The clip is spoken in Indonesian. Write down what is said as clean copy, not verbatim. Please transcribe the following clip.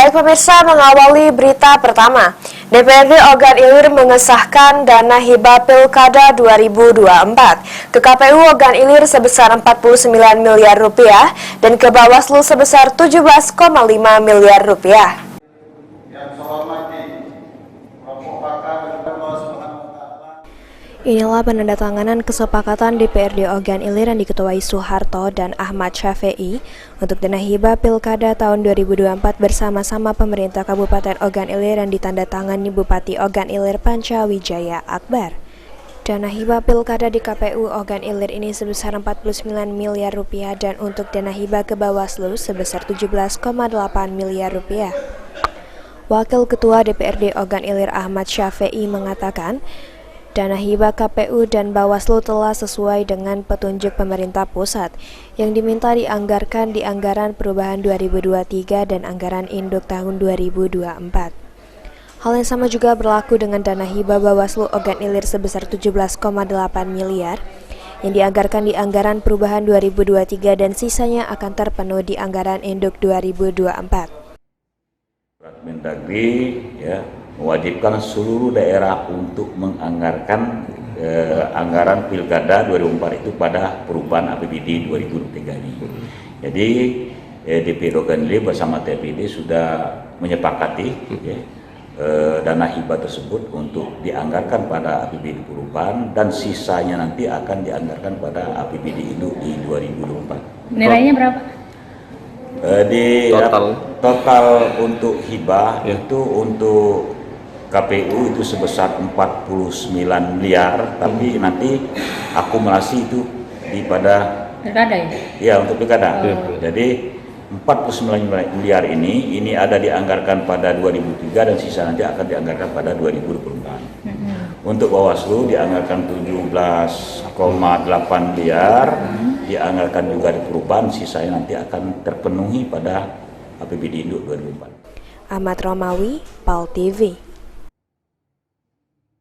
Baik pemirsa, mengawali berita pertama, DPRD Ogan Ilir mengesahkan dana hibah Pilkada 2024 ke KPU Ogan Ilir sebesar 49 miliar rupiah dan ke Bawaslu sebesar 17,5 miliar rupiah. Inilah penandatanganan kesepakatan DPRD Ogan Ilir yang diketuai Soeharto dan Ahmad Syafi'i untuk dana hibah Pilkada tahun 2024 bersama-sama pemerintah Kabupaten Ogan Ilir yang ditandatangani Bupati Ogan Ilir Pancawijaya Akbar. Dana hibah Pilkada di KPU Ogan Ilir ini sebesar 49 miliar rupiah dan untuk dana hibah ke Bawaslu sebesar 17,8 miliar rupiah. Wakil Ketua DPRD Ogan Ilir Ahmad Syafi'i mengatakan, dana hibah KPU dan Bawaslu telah sesuai dengan petunjuk pemerintah pusat yang diminta dianggarkan di Anggaran Perubahan 2023 dan Anggaran Induk tahun 2024. Hal yang sama juga berlaku dengan dana hibah Bawaslu Ogan Ilir sebesar 17,8 miliar yang dianggarkan di Anggaran Perubahan 2023 dan sisanya akan terpenuh di Anggaran Induk 2024. Mendagri mewajibkan seluruh daerah untuk menganggarkan anggaran Pilkada 2024 itu pada perubahan APBD 2023 ini. Jadi DPRD Ogan Ilir bersama TPD sudah menyepakati dana hibah tersebut untuk dianggarkan pada APBD perubahan dan sisanya nanti akan dianggarkan pada APBD Induk di 2024. Nilainya berapa? Di total untuk hibah itu untuk KPU itu sebesar 49 miliar, tapi nanti akumulasi itu di pada Pilkada ya? Ya, untuk pilkada. Jadi 49 miliar ini ada dianggarkan pada 2003 dan sisa nanti akan dianggarkan pada 2024. Untuk Bawaslu dianggarkan 17,8 miliar, dianggarkan juga di perubahan, sisanya nanti akan terpenuhi pada APBD Induk 2024. Ahmad Romawi, PAL TV.